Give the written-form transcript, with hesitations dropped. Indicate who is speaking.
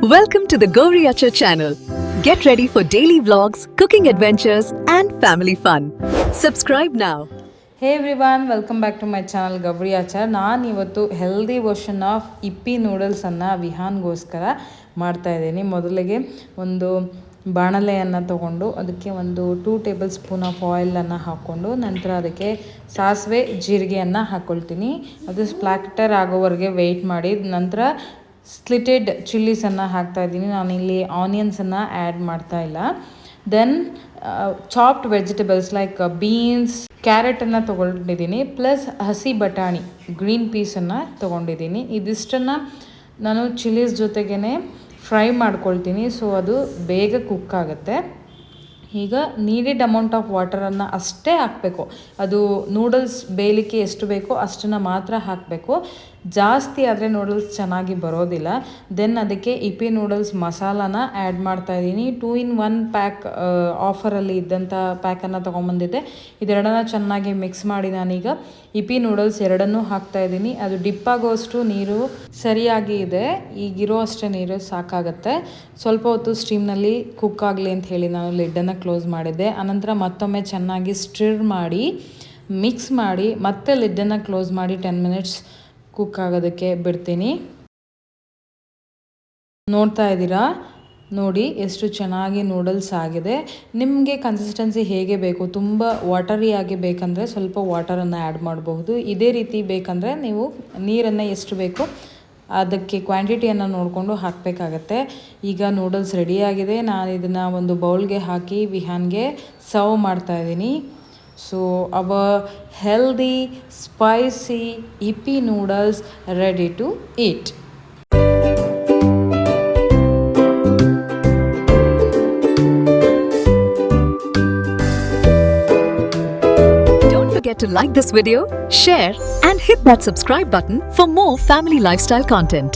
Speaker 1: Welcome to the Gauri Achar channel. Get ready for daily vlogs, cooking adventures and family fun. Subscribe now.
Speaker 2: Hey everyone, welcome back to my channel Gauri Achar. ನಾನು ಇವತ್ತು healthy version of Yippee ನೂಡಲ್ಸನ್ನು ವಿಹಾನ್ಗೋಸ್ಕರ ಮಾಡ್ತಾ ಇದ್ದೀನಿ. ಮೊದಲಿಗೆ ಒಂದು ಬಾಣಲೆಯನ್ನು ತಗೊಂಡು ಅದಕ್ಕೆ ಒಂದು 2 table spoon of ಆಯಿಲನ್ನು ಹಾಕ್ಕೊಂಡು ನಂತರ ಅದಕ್ಕೆ ಸಾಸಿವೆ ಜೀರಿಗೆಯನ್ನು ಹಾಕ್ಕೊಳ್ತೀನಿ. ಅದು ಸ್ಪ್ಲಾಟರ್ ಆಗೋವರೆಗೆ ವೆಯ್ಟ್ ಮಾಡಿ ನಂತರ ಸ್ಲಿಟೆಡ್ ಚಿಲ್ಲೀಸನ್ನು ಹಾಕ್ತಾಯಿದ್ದೀನಿ. ನಾನಿಲ್ಲಿ ಆನಿಯನ್ಸನ್ನು ಆ್ಯಡ್ ಮಾಡ್ತಾ ಇಲ್ಲ. Then chopped vegetables like beans, ಕ್ಯಾರೆಟನ್ನು ತೊಗೊಂಡಿದ್ದೀನಿ, ಪ್ಲಸ್ ಹಸಿ ಬಟಾಣಿ ಗ್ರೀನ್ ಪೀಸನ್ನು ತೊಗೊಂಡಿದ್ದೀನಿ. ಇದಿಷ್ಟನ್ನು ನಾನು ಚಿಲ್ಲೀಸ್ ಜೊತೆಗೇ ಫ್ರೈ ಮಾಡ್ಕೊಳ್ತೀನಿ, ಸೊ ಅದು ಬೇಗ ಕುಕ್ ಆಗುತ್ತೆ. ಈಗ ನೀಡೆಡ್ ಅಮೌಂಟ್ ಆಫ್ ವಾಟರನ್ನು ಅಷ್ಟೇ ಹಾಕಬೇಕು. ಅದು ನೂಡಲ್ಸ್ ಬೇಯಲಿಕ್ಕೆ ಎಷ್ಟು ಬೇಕೋ ಅಷ್ಟನ್ನು ಮಾತ್ರ ಹಾಕಬೇಕು. ಜಾಸ್ತಿ ಆದರೆ ನೂಡಲ್ಸ್ ಚೆನ್ನಾಗಿ ಬರೋದಿಲ್ಲ. ದೆನ್ ಅದಕ್ಕೆ ಇಪ್ಪಿ ನೂಡಲ್ಸ್ ಮಸಾಲಾನ ಆ್ಯಡ್ ಮಾಡ್ತಾಯಿದ್ದೀನಿ. 2-in-1 ಪ್ಯಾಕ್ ಆಫರಲ್ಲಿ ಇದ್ದಂಥ ಪ್ಯಾಕನ್ನು ತೊಗೊಂಬಂದಿದ್ದೆ. ಇದೆರಡನ್ನ ಚೆನ್ನಾಗಿ ಮಿಕ್ಸ್ ಮಾಡಿ ನಾನೀಗ ಇಪ್ಪಿ ನೂಡಲ್ಸ್ ಎರಡನ್ನೂ ಹಾಕ್ತಾಯಿದ್ದೀನಿ. ಅದು ಡಿಪ್ಪಾಗೋಷ್ಟು ನೀರು ಸರಿಯಾಗಿ ಇದೆ, ಈಗಿರೋ ಅಷ್ಟೇ ನೀರು ಸಾಕಾಗುತ್ತೆ. ಸ್ವಲ್ಪ ಹೊತ್ತು ಸ್ಟೀಮ್ನಲ್ಲಿ ಕುಕ್ ಆಗಲಿ ಅಂತ ಹೇಳಿ ನಾನು ಲಿಡ್ಡನ್ನು ಕ್ಲೋಸ್ ಮಾಡಿದ್ದೆ. ಆನಂತರ ಮತ್ತೊಮ್ಮೆ ಚೆನ್ನಾಗಿ ಸ್ಟಿರ್ ಮಾಡಿ ಮಿಕ್ಸ್ ಮಾಡಿ ಮತ್ತೆ ಲಿಡ್ಡನ್ನು ಕ್ಲೋಸ್ ಮಾಡಿ 10 ಮಿನಿಟ್ಸ್ ಕುಕ್ ಆಗೋದಕ್ಕೆ ಬಿಡ್ತೀನಿ. ನೋಡ್ತಾ ಇದ್ದೀರಾ, ನೋಡಿ ಎಷ್ಟು ಚೆನ್ನಾಗಿ ನೂಡಲ್ಸ್ ಆಗಿದೆ. ನಿಮಗೆ ಕನ್ಸಿಸ್ಟೆನ್ಸಿ ಹೇಗೆ ಬೇಕು, ತುಂಬ ವಾಟರಿಯಾಗಿ ಬೇಕಂದರೆ ಸ್ವಲ್ಪ ವಾಟರನ್ನು ಆ್ಯಡ್ ಮಾಡಬಹುದು. ಇದೇ ರೀತಿ ಬೇಕಂದರೆ ನೀವು ನೀರನ್ನು ಎಷ್ಟು ಬೇಕು ಅದಕ್ಕೆ ಕ್ವಾಂಟಿಟಿಯನ್ನು ನೋಡಿಕೊಂಡು ಹಾಕಬೇಕಾಗತ್ತೆ. ಈಗ ನೂಡಲ್ಸ್ ರೆಡಿಯಾಗಿದೆ. ನಾನು ಇದನ್ನು ಒಂದು ಬೌಲ್ಗೆ ಹಾಕಿ ವಿಹಾನ್ಗೆ ಸರ್ವ್ ಮಾಡ್ತಾಯಿದ್ದೀನಿ. So our healthy spicy Yippee noodles ready to eat.
Speaker 1: Don't forget to like this video, share and hit that subscribe button for more family lifestyle content.